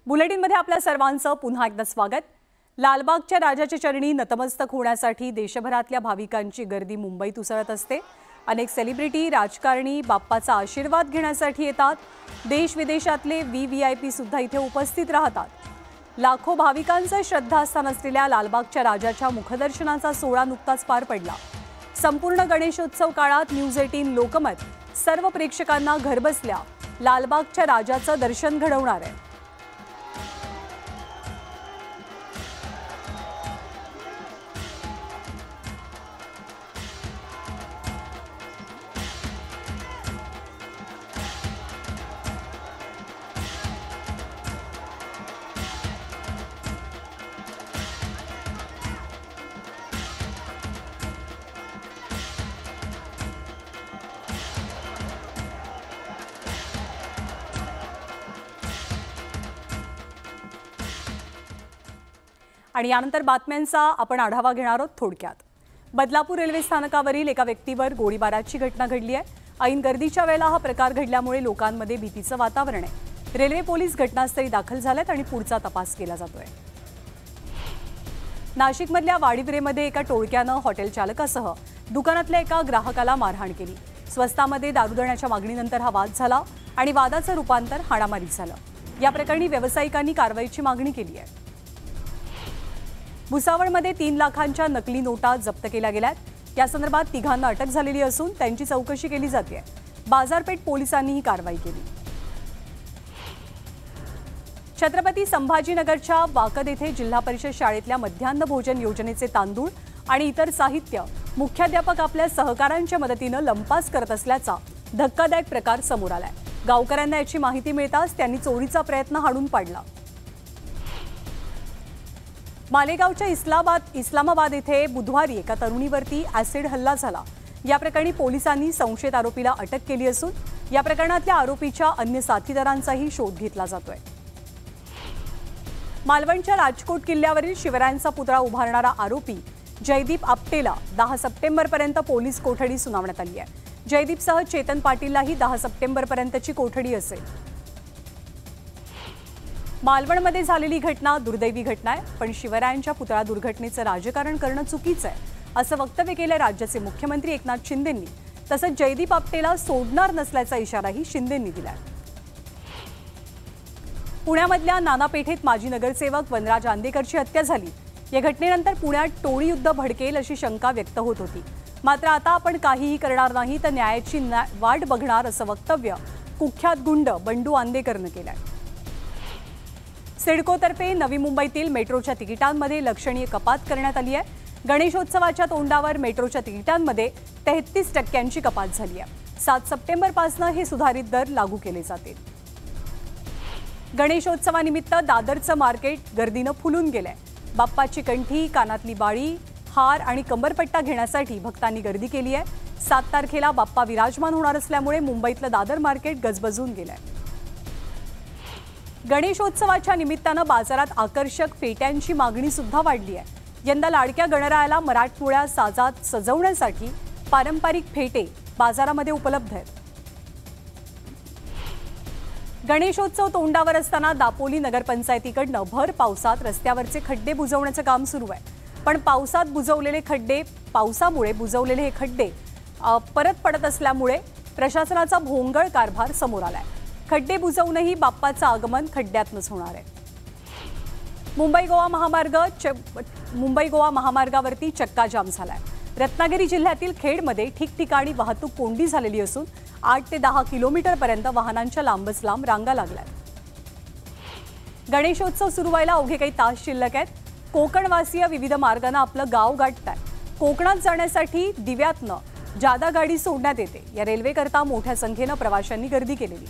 बुलेटिनमध्ये आपल्या सर्वांचं पुन्हा एकदा स्वागत। लालबागच्या राजाच्या चरणी नतमस्तक होण्यासाठी देशभरातल्या भाविकांची गर्दी मुंबईत उसळत असते। अनेक सेलिब्रिटी, राजकारणी बाप्पाचा आशीर्वाद घेण्यासाठी येतात। देश विदेशातले व्हीव्हीआयपी सुद्धा इथे उपस्थित राहतात। लाखो भाविकांचं श्रद्धास्थान असलेल्या लालबागच्या राजाच्या मुखदर्शनाचा सोहळा नुकताच पार पडला। संपूर्ण गणेशोत्सव काळात न्यूज 18 लोकमत सर्व प्रेक्षकांना घरबसल्या लालबागच्या राजाचं दर्शन घडवणार आहे। आणि यानंतर बातम्यांचा आपण आढावा घेणार आहोत थोडक्यात। बदलापूर रेल्वे स्थानकावरील एका व्यक्तीवर गोळीबाराची घटना घडली आहे। ऐन गर्दीच्या वेळेला हा प्रकार घडल्यामुळे लोकांमध्ये भीतीचं वातावरण आहे। रेल्वे पोलीस घटनास्थळी दाखल झालेत आणि पुढचा तपास केला जातोय। नाशिकमधल्या वाडीवरेमध्ये एका टोळक्यानं हॉटेल चालकासह दुकानातल्या एका ग्राहकाला मारहाण केली। स्वस्तामध्ये दारू देण्याच्या मागणीनंतर हा वाद झाला आणि वादाचं रूपांतर हाणामारीत झालं। या प्रकरणी व्यावसायिकांनी कारवाईची मागणी केली आहे। भुसावळमध्ये 3 लाखांच्या नकली नोटा जप्त केल्या गेल्यात। या संदर्भात तिघांना अटक झालेली असून त्यांची चौकशी केली जाते। बाजारपेठ पोलिसांनी ही कारवाई केली। छत्रपती संभाजीनगरच्या वाकद येथे जिल्हा परिषद शाळेतल्या मध्यान्ह भोजन योजनेचे तांदूळ आणि इतर साहित्य मुख्याध्यापक आपल्या सहकाऱ्यांच्या मदतीने लंपास करत असल्याचा धक्कादायक प्रकार समोर आलाय। गावकऱ्यांना याची माहिती मिळताच त्यांनी चोरीचा प्रयत्न हाणून पाडला। मालेगावच्या इस्लामाबाद येथे बुधवारी एका तरुणीवरती ऍसिड हल्ला झाला। या प्रकरणी पोलिसांनी संशयित आरोपीला अटक केली असून या प्रकरणातल्या आरोपीच्या अन्य साथीदारांचाही शोध घेतला जातोय। मालवणच्या राजकोट किल्ल्यावरील शिवरायांचा पुतळा उभारणारा आरोपी जयदीप आपटेला 10 सप्टेंबरपर्यंत पोलीस कोठडी सुनावण्यात आली आहे। जयदीपसह चेतन पाटीललाही 10 सप्टेंबरपर्यंतची कोठडी असेल। मालवणमध्ये झालेली घटना दुर्दैवी घटना आहे, पण शिवरायांच्या पुतळा दुर्घटनेचं राजकारण करणं चुकीचं आहे असं वक्तव्य केलं राज्याचे मुख्यमंत्री एकनाथ शिंदेंनी। तसंच जयदीप आपटेला सोडणार नसल्याचा इशाराही शिंदेंनी दिलाय। पुण्यामधल्या नाना पेठेत माजी नगरसेवक वनराज आंदेकरची हत्या झाली। या घटनेनंतर पुण्यात टोळी युद्ध भडकेल अशी शंका व्यक्त होत होती। मात्र आता आपण काहीही करणार नाही तर न्यायाची वाट बघणार असं वक्तव्य कुख्यात गुंड बंडू आंदेकरनं केलंय। सिडकोतर्फे नवी मुंबईतील मेट्रोच्या तिकिटांमध्ये लक्षणीय कपात करण्यात आली आहे। गणेशोत्सवाच्या तोंडावर मेट्रोच्या तिकिटांमध्ये 33% कपात झाली आहे। 7 सप्टेंबरपासून हे सुधारित दर लागू केले जातील। गणेशोत्सवानिमित्त दादरचं मार्केट गर्दीनं फुलून गेलंय। बाप्पाची कंठी, कानातली बाळी, हार आणि कंबरपट्टा घेण्यासाठी भक्तांनी गर्दी केली आहे। 7 तारखेला बाप्पा विराजमान होणार असल्यामुळे मुंबईतलं दादर मार्केट गजबजून गेलंय। गणेशोत्सवाच्या निमित्तानं बाजारात आकर्षक फेट्यांची मागणी सुद्धा वाढली आहे। यंदा लाडक्या गणरायाला मराठमोळ्या साजात सजवण्यासाठी पारंपरिक फेटे बाजारामध्ये उपलब्ध आहेत। गणेशोत्सव तोंडावर असताना दापोली नगरपंचायतीकडनं भर पावसात रस्त्यावरचे खड्डे बुजवण्याचं काम सुरू आहे। पण पावसामुळे बुजवलेले हे खड्डे परत पडत असल्यामुळे प्रशासनाचा भोंगळ कारभार समोर आलाय। खड्डे बुजवूनही बाप्पाचं आगमन खड्ड्यातच होणार आहे। मुंबई गोवा महामार्गावरती चक्काजाम झालाय। रत्नागिरी जिल्ह्यातील खेडमध्ये ठिकठिकाणी वाहतूक कोंडी झालेली असून 8 ते 10 किलोमीटरपर्यंत वाहनांच्या लांबच लांब रांगा लागल्यात। गणेशोत्सव सुरू व्हायला अवघे काही तास शिल्लक आहेत। कोकणवासीय विविध मार्गाने आपलं गाव गाठतायत। कोकणात जाण्यासाठी दिव्यातनं जादा गाडी सोडण्यात येते। या रेल्वेकरता मोठ्या संख्येनं प्रवाशांनी गर्दी केलेली।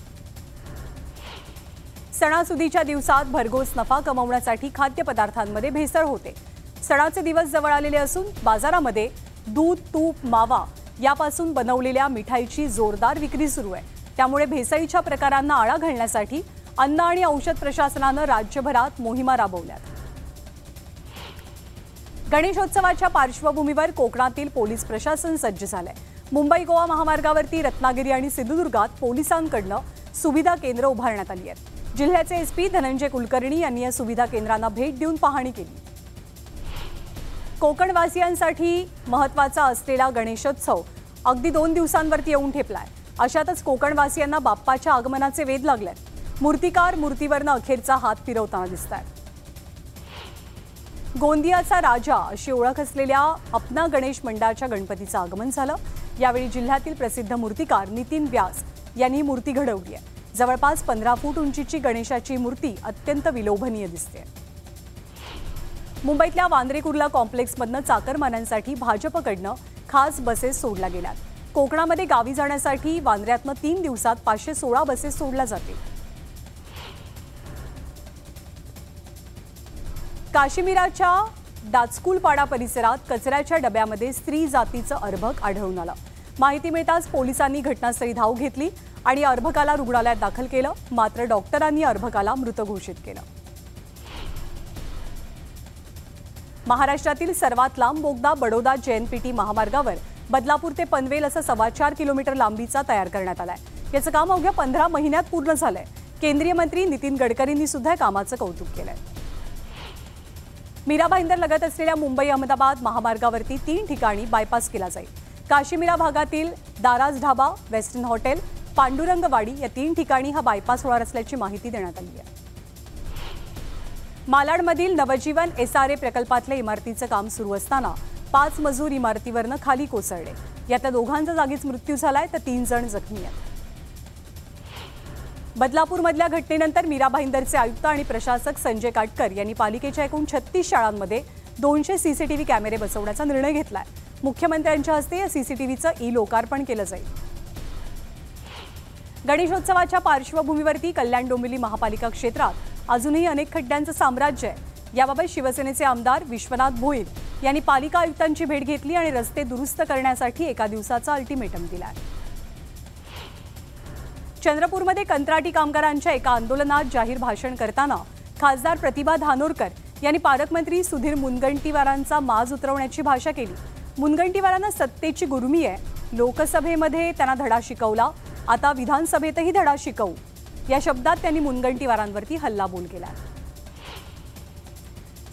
सणासुदीच्या दिवसात भरघोस नफा कमवण्यासाठी खाद्यपदार्थांमध्ये भेसळ होते। सणाचे दिवस जवळ आलेले असून बाजारामध्ये दूध, तूप, मावा यापासून बनवलेल्या मिठाईची जोरदार विक्री सुरू आहे। त्यामुळे भेसळीच्या प्रकारांना आळा घालण्यासाठी अन्न आणि औषध प्रशासनानं राज्यभरात मोहिमा राबवल्यात। गणेशोत्सवाच्या पार्श्वभूमीवर कोकणातील पोलीस प्रशासन सज्ज झालंय। मुंबई गोवा महामार्गावरती रत्नागिरी आणि सिंधुदुर्गात पोलिसांकडून सुविधा केंद्र उभारण्यात आली आहेत। जिल्ह्याचे एसपी धनंजय कुलकर्णी यांनी या सुविधा केंद्रांना भेट देऊन पाहणी केली। कोकणवासियांसाठी महत्त्वाचा असलेला गणेशोत्सव अगदी 2 दिवसांवरती येऊन ठेपलाय। अशातच कोकणवासियांना बाप्पाच्या आगमनाचे वेध लागलेत। मूर्तिकार मूर्तीवरनं अखेरचा हात फिरवताना दिसतात। गोंदियाचा राजा अशी ओळख असलेल्या अपना गणेश मंडळाच्या गणपतीचं आगमन झालं। यावेळी जिल्ह्यातील प्रसिद्ध मूर्तिकार नितीन व्यास यांनी मूर्ती घडवली आहे। जवळपास 15 फूट उंचीची गणेशाची मूर्ती अत्यंत विलोभनीय दिसते। मुंबईतल्या वांद्रे कुर्ला कॉम्प्लेक्समधनं चाकरमान्यांसाठी भाजपकडनं खास बसेस सोडल्या गेल्यात। कोकणामध्ये गावी जाण्यासाठी वांद्र्यातनं 3 दिवसात 516 बसेस सोडल्या जातील। काश्मीराच्या दाचकुलपाडा परिसरात कचऱ्याच्या डब्यामध्ये स्त्री जातीचं अर्भक आढळून आलं। माहिती मिळताच पोलिसांनी घटनास्थळी धाव घेतली आणि अर्भकाला रुग्णालयात दाखल केलं। मात्र डॉक्टरांनी अर्भकाला मृत घोषित केलं। महाराष्ट्रातील सर्वात लांब बोगदा बडोदा JNPT महामार्गावर बदलापूर ते पनवेल असं 4.25 किलोमीटर लांबीचा तयार करण्यात आलाय। याचं काम अवघ्या 15 महिन्यात पूर्ण झालंय। केंद्रीय मंत्री नितीन गडकरींनी सुद्धा कामाचं कौतुक केलंय। मीरा भाईंदर लगत असलेल्या मुंबई अहमदाबाद महामार्गावरती 3 ठिकाणी बायपास केला जाईल। काशीमीरा भागातील दाराज ढाबा, वेस्टर्न हॉटेल, पांडुरंगवाडी या 3 ठिकाणी हा बायपास होणार असल्याची माहिती देण्यात आली आहे। मालाडमधील नवजीवन SRA प्रकल्पातल्या इमारतीचं काम सुरू असताना 5 मजूर इमारतीवरनं खाली कोसळले। यातल्या दोघांचा जागीच मृत्यू झालाय तर 3 जण जखमी आहेत। बदलापूरमधल्या घटनेनंतर मीरा भाईंदरचे आयुक्त आणि प्रशासक संजय काटकर यांनी पालिकेच्या एकूण 36 शाळांमध्ये 200 CCTV कॅमेरे बसवण्याचा निर्णय घेतलाय। मुख्यमंत्र्यांच्या हस्ते या CCTVचं लोकार्पण केलं जाईल। गणेशोत्सवाच्या पार्श्वभूमीवरती कल्याण डोंबिवली महापालिका क्षेत्रात अजूनही अनेक खड्ड्यांचं साम्राज्य आहे। याबाबत शिवसेनेचे आमदार विश्वनाथ भोईर यांनी पालिका आयुक्तांची भेट घेतली आणि रस्ते दुरुस्त करण्यासाठी 1 दिवसाचा अल्टिमेटम दिलाय। चंद्रपूरमध्ये कंत्राटी कामगारांच्या एका आंदोलनात जाहीर भाषण करताना खासदार प्रतिभा धानोरकर यांनी पालकमंत्री सुधीर मुनगंटीवारांचा माज उतरवण्याची भाषा केली। मुनगंटीवारांना सत्तेची गुरुमी आहे। लोकसभेमध्ये त्यांना धडा शिकवला, आता विधानसभेतही धडा शिकवू या शब्दात त्यांनी मुनगंटीवारांवरती हल्लाबोल केला।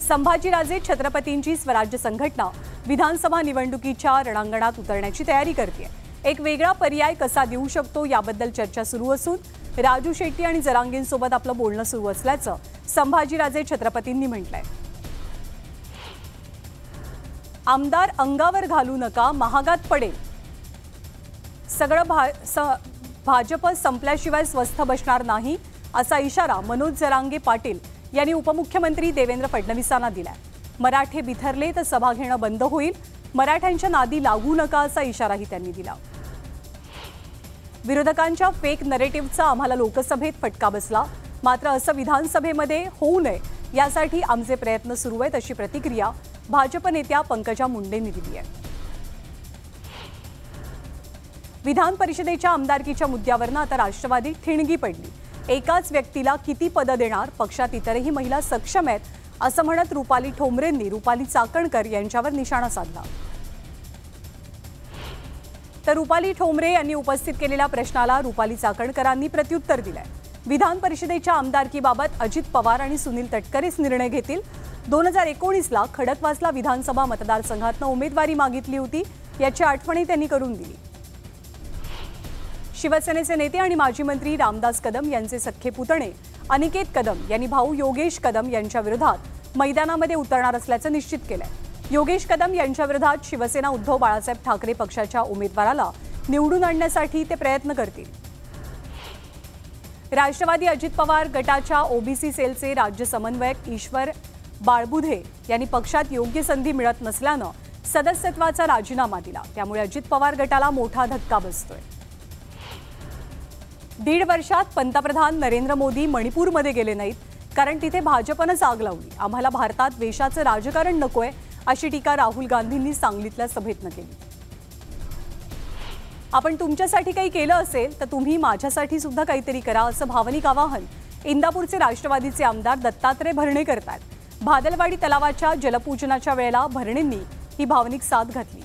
संभाजीराजे छत्रपतींची स्वराज्य संघटना विधानसभा निवडणुकीच्या रणांगणात उतरण्याची तयारी करते। एक वेगळा पर्याय कसा देऊ शकतो याबद्दल चर्चा सुरू असून राजू शेट्टी आणि जरांगेंसोबत आपलं बोलणं सुरू असल्याचं संभाजीराजे छत्रपतींनी म्हटलंय। आमदार अंगावर घालू नका, महागात पडेल। सगळं भाजप संपल्याशिवाय स्वस्थ बसणार नाही असा इशारा मनोज जरांगे पाटील यांनी उपमुख्यमंत्री देवेंद्र फडणवीसांना दिलाय। मराठे बिथरले तर सभा घेणं बंद होईल, मराठ्यांच्या नादी लागू नका असा इशाराही त्यांनी दिला। विरोधकांच्या फेक नरेटिव्हचा आम्हाला लोकसभेत फटका बसला, मात्र असं विधानसभेमध्ये होऊ नये यासाठी आमचे प्रयत्न सुरू आहेत अशी प्रतिक्रिया भाजप नेत्या पंकजा मुंडेंनी दिली आहे। विधान परिषदेच्या आमदारकीच्या मुद्द्यावरनं आता राष्ट्रवादी ठिणगी पडली। एकाच व्यक्तीला किती पदं देणार, पक्षात इतरही महिला सक्षम आहेत असं म्हणत रुपाली ठोंबरेंनी रुपाली चाकणकर यांच्यावर निशाणा साधला। तर रुपाली ठोंबरे यांनी उपस्थित केलेल्या प्रश्नाला रुपाली चाकणकरांनी प्रत्युत्तर दिलंय। विधान परिषदेच्या आमदारकीबाबत अजित पवार आणि सुनील तटकरेच निर्णय घेतील। 2019ला खडकवासला विधानसभा मतदारसंघातनं उमेदवारी मागितली होती, याची आठवणही त्यांनी करून दिली। शिवसेनेचे नेते आणि माजी मंत्री रामदास कदम यांचे सख्खे पुतणे अनिकेत कदम यांनी भाऊ योगेश कदम यांच्या विरोधात मैदानामध्ये उतरणार असल्याचं निश्चित केलंय। योगेश कदम यांच्या विरोधात शिवसेना उद्धव बाळासाहेब ठाकरे पक्षाच्या उमेदवाराला निवडून आणण्यासाठी ते प्रयत्न करतील। राष्ट्रवादी अजित पवार गटाच्या OBC सेलचे राज्य समन्वयक ईश्वर बाळबुधे यांनी पक्षात योग्य संधी मिळत नसल्यानं सदस्यत्वाचा राजीनामा दिला। त्यामुळे अजित पवार गटाला मोठा धक्का बसतोय। 1.5 वर्षात पंतप्रधान नरेंद्र मोदी मणिपूरमध्ये गेले नाहीत, कारण तिथे भाजपनं आग लावली। आम्हाला भारतात द्वेषाचं राजकारण नकोय अशी टीका राहुल गांधींनी सांगलीतल्या सभेतनं केली। आपण तुमच्यासाठी काही केलं असेल तर तुम्ही माझ्यासाठी सुद्धा काहीतरी करा असं भावनिक आवाहन इंदापूरचे राष्ट्रवादीचे आमदार दत्तात्रय भरणे करतात। भादलवाडी तलावाच्या जलपूजनाच्या वेळेला भरणेंनी ही भावनिक साथ घातली।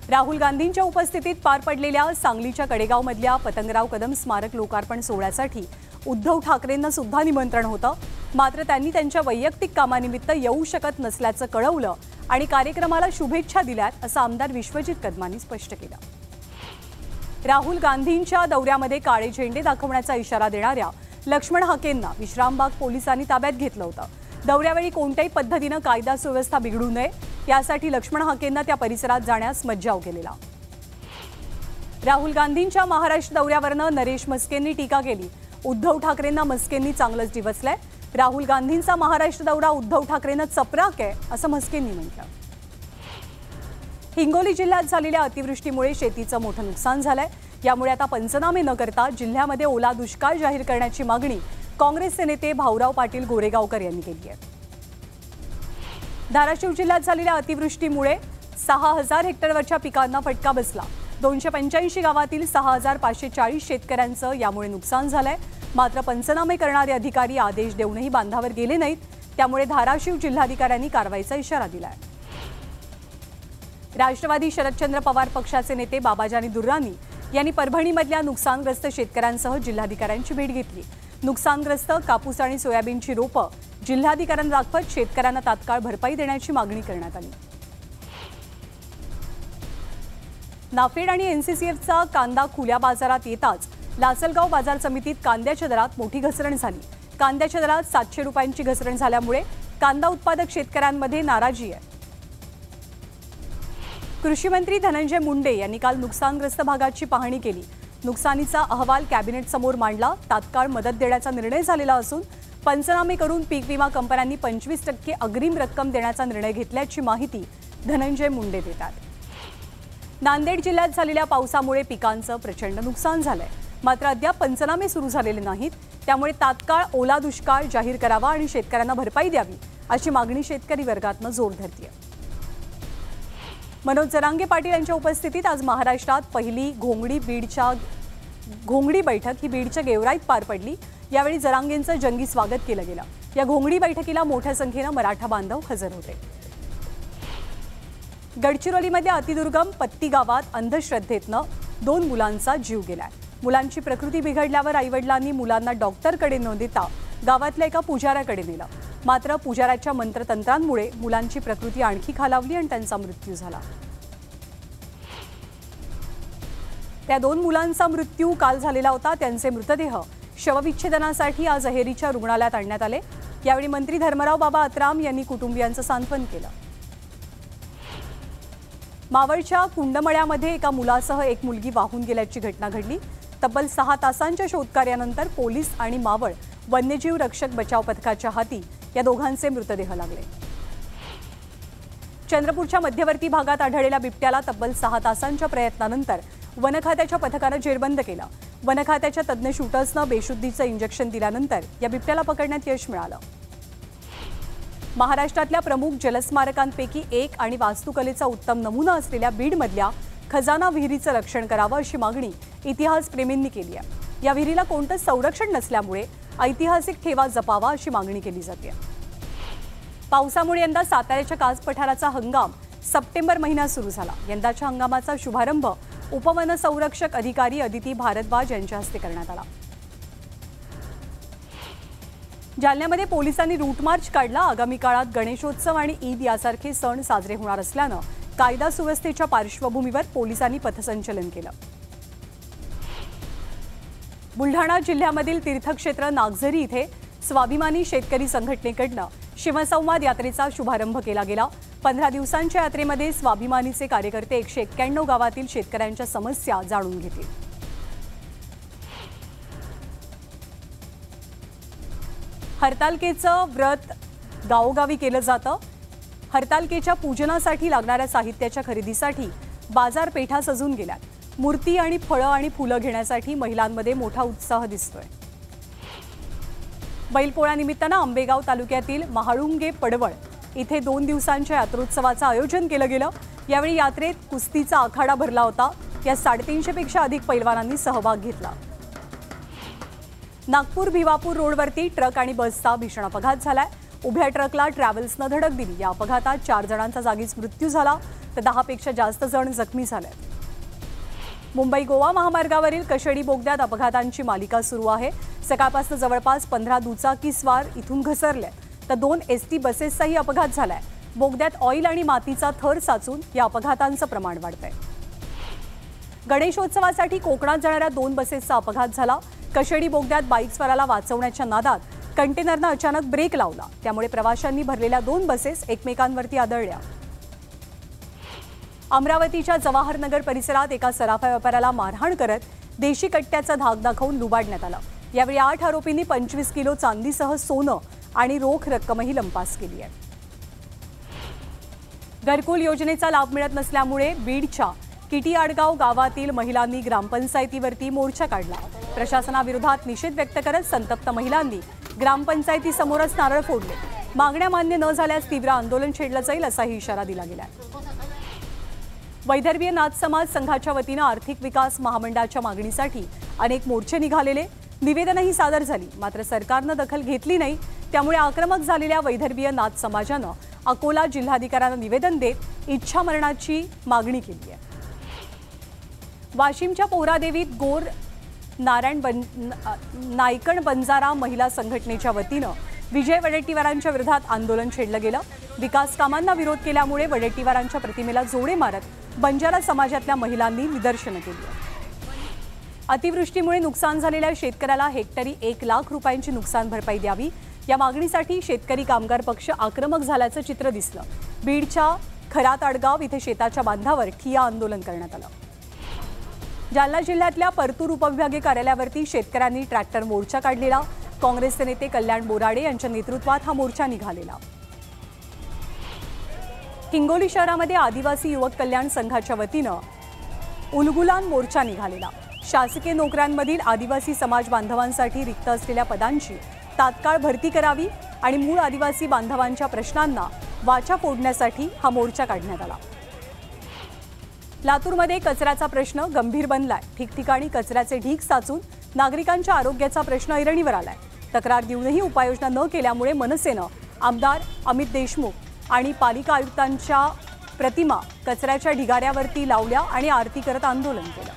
राहुल गांधींच्या उपस्थितीत पार पडलेल्या सांगलीच्या कडेगावमधल्या पतंगराव कदम स्मारक लोकार्पण सोहळ्यासाठी उद्धव ठाकरेंना सुद्धा निमंत्रण होतं। मात्र त्यांनी त्यांच्या वैयक्तिक कामानिमित्त येऊ शकत नसल्याचं कळवलं आणि कार्यक्रमाला शुभेच्छा दिल्यात असं आमदार विश्वजित कदमांनी स्पष्ट केलं। राहुल गांधींच्या दौऱ्यामध्ये काळे झेंडे दाखवण्याचा इशारा देणाऱ्या लक्ष्मण हाकेंना विश्रामबाग पोलिसांनी ताब्यात घेतलं होतं। दौऱ्यावेळी कोणत्याही पद्धतीनं कायदा सुव्यवस्था बिघडू नये यासाठी लक्ष्मण हाकेंना त्या परिसरात जाण्यास मज्जाव केलेला। राहुल गांधींच्या महाराष्ट्र दौऱ्यावरनं नरेश म्हस्केंनी टीका केली। उद्धव ठाकरेंना म्हस्केंनी चांगलंच डिवचलंय। राहुल गांधींचा महाराष्ट्र दौरा उद्धव ठाकरेंना चपराक आहे असं म्हस्केंनी म्हटलं। हिंगोली जिल्ह्यात झालेल्या अतिवृष्टीमुळे शेतीचं मोठं नुकसान झालंय। यामुळे आता पंचनामे न करता जिल्ह्यामध्ये ओला दुष्काळ जाहीर करण्याची मागणी काँग्रेसचे नेते भाऊराव पाटील गोरेगावकर यांनी केली आहे। धाराशिव जिल्ह्यात झालेल्या अतिवृष्टीमुळे 6000 हेक्टरवरच्या पिकांना फटका बसला। 285 गावातील 6540 शेतकऱ्यांचं यामुळे नुकसान झालंय। मात्र पंचनामे करणारे अधिकारी आदेश देऊनही बांधावर गेले नाहीत। त्यामुळे धाराशिव जिल्हाधिकाऱ्यांनी कारवाईचा इशारा दिलाय। राष्ट्रवादी शरदचंद्र पवार पक्षाचे नेते बाबाजानी दुर्राणी यांनी परभणीमधल्या नुकसानग्रस्त शेतकऱ्यांसह जिल्हाधिकाऱ्यांची भेट घेतली। नुकसानग्रस्त कापूस आणि सोयाबीनची रोपं जिल्हाधिकाऱ्यांना दाखवत शेतकऱ्यांना तात्काळ भरपाई देण्याची मागणी करण्यात आली। नाफेड आणि एनसीसीएफचा कांदा खुल्या बाजारात येताच लासलगाव बाजार समितीत कांद्याच्या दरात मोठी घसरण झाली। कांद्याच्या दरात 700 रुपयांची घसरण झाल्यामुळे कांदा उत्पादक शेतकऱ्यांमध्ये नाराजी आहे। कृषी मंत्री धनंजय मुंडे यांनी काल नुकसानग्रस्त भागाची पाहणी केली। नुकसानीचा अहवाल कॅबिनेट समोर मांडला। तात्काळ मदत देण्याचा निर्णय झालेला असून पंचनामे करून पीक विमा कंपन्यांनी 25% अग्रिम रक्कम देण्याचा निर्णय घेतल्याची माहिती धनंजय मुंडे देतात। नांदेड जिल्ह्यात झालेल्या पावसामुळे पिकांचं प्रचंड नुकसान झालंय। मात्र अद्याप पंचनामे सुरू झालेले नाहीत। त्यामुळे तात्काळ ओला दुष्काळ जाहीर करावा आणि शेतकऱ्यांना भरपाई द्यावी अशी मागणी शेतकरी वर्गातनं जोर धरते। मनोज जरांगे पाटील यांच्या उपस्थितीत आज महाराष्ट्रात पहिली घोंगडी बैठक ही बीडच्या गेवराईत पार पडली। यावेळी जरांगेंचं जंगी स्वागत केलं गेलं। या घोंगडी बैठकीला मोठ्या संख्येनं मराठा बांधव हजर होते। गडचिरोलीमध्ये अतिदुर्गम पत्ती गावात अंधश्रद्धेतनं 2 मुलांचा जीव गेलाय। मुलांची प्रकृती बिघडल्यावर आईवडिलांनी मुलांना डॉक्टरकडे न देता गावातल्या एका पुजाऱ्याकडे नेलं। मात्र पुजाऱ्याच्या मंत्रतंत्रांमुळे मुलांची प्रकृती आणखी खालावली आणि त्यांचा मृत्यू झाला। त्या 2 मुलांचा मृत्यू काल झालेला होता। त्यांचे मृतदेह शवविच्छेदनासाठी आज अहेरीच्या रुग्णालयात आणण्यात आले। यावेळी मंत्री धर्मराव बाबा अत्राम यांनी कुटुंबियांचं सांत्वन केलं। मावळच्या कुंडमळ्यामध्ये एका मुलासह एक मुलगी वाहून गेल्याची घटना घडली। तब्बल 6 तासांच्या शोधकार्यानंतर पोलीस आणि मावळ वन्यजीव रक्षक बचाव पथकाच्या हाती या दोघांचे मृतदेह लागले। चंद्रपूरच्या मध्यवर्ती भागात आढळलेल्या बिबट्याला तब्बल 6 तासांच्या प्रयत्नानंतर वनखात्याच्या पथकानं जेरबंद केलं। वनखात्याच्या तज्ज्ञ शूटर्सनं बेशुद्धीचं इंजेक्शन दिल्यानंतर या बिबट्याला पकडण्यात यश मिळालं। महाराष्ट्रातल्या प्रमुख जलस्मारकांपैकी एक आणि वास्तुकलेचा उत्तम नमुना असलेल्या बीडमधल्या खजाना विहिरीचं रक्षण करावं अशी मागणी इतिहासप्रेमींनी केली आहे। या विहिरीला कोणतंच संरक्षण नसल्यामुळे ऐतिहासिक ठेवा जपावा अशी मागणी केली जाते। पावसामुळे यंदा साताऱ्याच्या कास पठाराचा हंगाम सप्टेंबर महिन्यात सुरू झाला। यंदाच्या हंगामाचा शुभारंभ उपवन संरक्षक अधिकारी अदिती भारद्वाज यांच्या हस्ते करण्यात आला। जालन्यामध्ये पोलिसांनी रूट मार्च काढला। आगामी काळात गणेशोत्सव आणि ईद यासारखे सण साजरे होणार असल्यानं कायदा सुव्यवस्थेच्या पार्श्वभूमीवर पोलिसांनी पथसंचलन केलं। बुलढाणा जिल्ह्यामधील तीर्थक्षेत्र नागझरी इथे स्वाभिमानी शेतकरी संघटनेकडनं शिवसंवाद यात्रेचा शुभारंभ केला गेला। 15 दिवसांच्या यात्रेमध्ये स्वाभिमानीचे कार्यकर्ते 191 गावातील शेतकऱ्यांच्या समस्या जाणून घेतील। हरतालकेचं व्रत गावोगावी केलं जातं। हरतालकेच्या पूजनासाठी लागणाऱ्या साहित्याच्या खरेदीसाठी बाजारपेठा सजून गेल्यात। मूर्ती आणि फळं आणि फुलं घेण्यासाठी महिलांमध्ये मोठा उत्साह दिसतोय। बैलपोळ्यानिमित्तानं आंबेगाव तालुक्यातील महाळुंगे पडवळ इथे 2 दिवसांच्या यात्रोत्सवाचं आयोजन केलं गेलं। यावेळी यात्रेत कुस्तीचा आखाडा भरला होता। या 350 पेक्षा अधिक पैलवानांनी सहभाग घेतला। नागपूर भिवापूर रोडवरती ट्रक आणि बसचा भीषण अपघात झालाय। उभ्या ट्रकला ट्रॅव्हल्सनं धडक दिली। या अपघातात 4 जणांचा जागीच मृत्यू झाला तर 10 पेक्षा जास्त जण जखमी झाले। मुंबई गोवा महामार्गावरील कशेडी बोगद्यात अपघातांची मालिका सुरू आहे। सकाळपासून जवळपास 15 दुचाकी स्वार इथून घसरले तर 2 एसटी बसेसचाही अपघात झालाय। बोगद्यात ऑइल आणि मातीचा थर साचून या अपघातांचं प्रमाण वाढतंय। गणेशोत्सवासाठी कोकणात जाणाऱ्या 2 बसेसचा अपघात झाला। कशेडी बोगद्यात बाईकस्वाराला वाचवण्याच्या नादात कंटेनरनं अचानक ब्रेक लावला, त्यामुळे प्रवाशांनी भरलेल्या 2 बसेस एकमेकांवरती आदळल्या। अमरावतीच्या जवाहरनगर परिसरात एका सराफा व्यापाऱ्याला मारहाण करत देशी कट्ट्याचा धाक दाखवून लुबाडण्यात आलं। यावेळी 8 आरोपींनी 25 किलो चांदीसह सोनं आणि रोख रक्कमही लंपास केली आहे। घरकुल योजनेचा लाभ मिळत नसल्यामुळे बीडच्या किटी आडगाव गावातील महिलांनी ग्रामपंचायतीवरती मोर्चा काढला। प्रशासनाविरोधात निषेध व्यक्त करत संतप्त महिलांनी ग्रामपंचायतीसमोरच नारळ फोडले। मागण्या मान्य न झाल्यास तीव्र आंदोलन छेडलं जाईल असाही इशारा दिला गेला। वैदर्भीय नाथ समाज संघाच्या वतीनं आर्थिक विकास महामंडळाच्या मागणीसाठी अनेक मोर्चे निघालेले, निवेदनही सादर झाली, मात्र सरकारनं दखल घेतली नाही। त्यामुळे आक्रमक झालेल्या वैदर्भीय नाथ समाजानं अकोला जिल्हाधिकाऱ्यांना निवेदन देत इच्छामरणाची मागणी केली आहे। वाशिमच्या पोरादेवीत गोर नायकण बंजारा महिला संघटनेच्या वतीनं विजय वडेट्टीवारांच्या विरोधात आंदोलन छेडलं गेलं। विकास कामांना विरोध केल्यामुळे वडेट्टीवारांच्या प्रतिमेला जोडे मारत बंजारा समाजातल्या महिलांनी निदर्शनं केली। अतिवृष्टीमुळे नुकसान झालेल्या शेतकऱ्याला हेक्टरी 1 लाख रुपयांची नुकसान भरपाई द्यावी, या मागणीसाठी शेतकरी कामगार पक्ष आक्रमक झाल्याचं चित्र दिसलं। बीडच्या खरात आडगाव इथे शेताच्या बांधावर ठिय्या आंदोलन करण्यात आलं। जालना जिल्ह्यातल्या परतूर उपविभागीय कार्यालयावरती शेतकऱ्यांनी ट्रॅक्टर मोर्चा काढलेला। काँग्रेसचे नेते कल्याण बोराडे यांच्या नेतृत्वात हा मोर्चा निघालेला। हिंगोली शहरामध्ये आदिवासी युवक कल्याण संघाच्या वतीनं उलगुलान मोर्चा निघालेला। शासकीय नोकऱ्यांमधील आदिवासी समाज बांधवांसाठी रिक्त असलेल्या पदांची तात्काळ भरती करावी आणि मूळ आदिवासी बांधवांच्या प्रश्नांना वाचा फोडण्यासाठी हा मोर्चा काढण्यात आला। लातूरमध्ये कचऱ्याचा प्रश्न गंभीर बनलाय। ठिकठिकाणी कचऱ्याचे ढीग साचून नागरिकांच्या आरोग्याचा प्रश्न ऐरणीवर आलाय। तक्रार देऊनही उपाययोजना न केल्यामुळे मनसेनं आमदार अमित देशमुख आणि पालिका आयुक्तांच्या प्रतिमा कचऱ्याच्या ढिगाऱ्यावरती लावल्या आणि आरती करत आंदोलन केलं।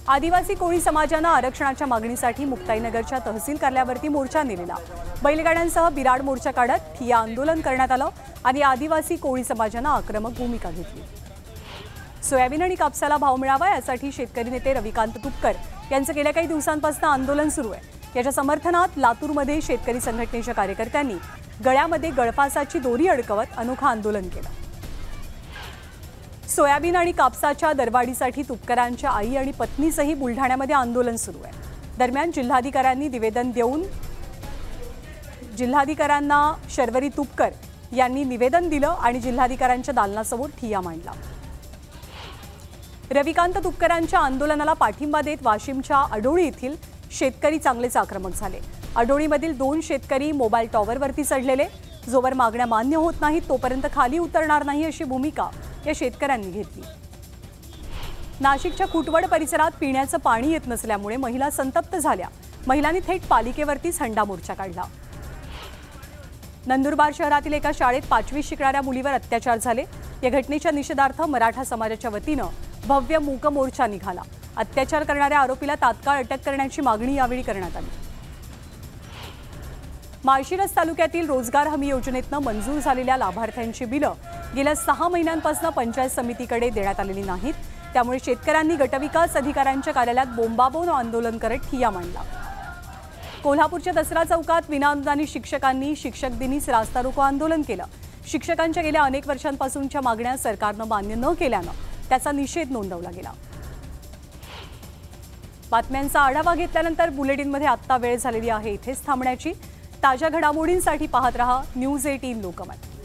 आदिवासी कोळी समाजानं आरक्षणाच्या मागणीसाठी मुक्ताईनगरच्या तहसील कार्यालयावरती मोर्चा नेलेला। बैलगाड्यांसह बिराड मोर्चा काढत ठिय्या आंदोलन करण्यात आलं आणि आदिवासी कोळी समाजानं आक्रमक भूमिका घेतली। सोयाबीन आणि कापसाला भाव मिळावा यासाठी शेतकरी नेते रविकांत तुपकर यांचं गेल्या काही दिवसांपासून आंदोलन सुरू आहे। याच्या समर्थनात लातूरमध्ये शेतकरी संघटनेच्या कार्यकर्त्यांनी गळ्यामध्ये गळफासाची दोरी अडकवत अनोखं आंदोलन केलं। सोयाबीन आणि कापसाच्या दरवाढीसाठी तुपकरांच्या आई आणि पत्नीसही बुलढाण्यामध्ये आंदोलन सुरू आहे। दरम्यान जिल्हाधिकाऱ्यांनी निवेदन देऊन जिल्हाधिकाऱ्यांना शर्वरी तुपकर यांनी निवेदन दिलं आणि जिल्हाधिकाऱ्यांच्या दालनासमोर ठिय्या मांडला। रविकांत तुपकरांच्या आंदोलनाला पाठिंबा देत वाशिमच्या अडोळी येथील शेतकरी चांगलेच आक्रमक झाले। अडोळीमधील 2 शेतकरी मोबाईल टॉवरवरती चढलेले। जोवर मागण्या मान्य होत नाहीत तोपर्यंत खाली उतरणार नाही अशी भूमिका या शेतकऱ्यांनी घेतली। नाशिकच्या कुटवड परिसरात पिण्याचं पाणी येत नसल्यामुळे महिला संतप्त झाल्या। महिलांनी थेट पालिकेवरतीच हंडा मोर्चा काढला। नंदुरबार शहरातील एका शाळेत 5वीत शिकणाऱ्या मुलीवर अत्याचार झाले। या घटनेच्या निषेधार्थ मराठा समाजाच्या वतीनं भव्य मूक मोर्चा निघाला। अत्याचार करणाऱ्या आरोपीला तात्काळ अटक करण्याची मागणी यावेळी करण्यात आली। माळशिरस तालुक्यातील रोजगार हमी योजनेतनं मंजूर झालेल्या लाभार्थ्यांची बिलं गेल्या 6 महिन्यांपासून पंचायत समितीकडे देण्यात आलेली नाहीत। त्यामुळे शेतकऱ्यांनी गटविकास अधिकाऱ्यांच्या कार्यालयात बोंबाबोंब आंदोलन करत ठिय्या मांडला। कोल्हापूरच्या दसरा चौकात विनाअनुदानित शिक्षकांनी शिक्षक दिनीच रास्ता रोको आंदोलन केलं। शिक्षकांच्या गेल्या अनेक वर्षांपासूनच्या मागण्या सरकारनं मान्य न केल्यानं त्याचा निषेध नोंदवला गेला। बातम्यांचा आढावा घेतल्यानंतर बुलेटिनमध्ये आत्ता वेळ झालेली आहे इथेच थांबण्याची। ताज्या घडामोडींसाठी पाहत रहा न्यूज 18 लोकमत।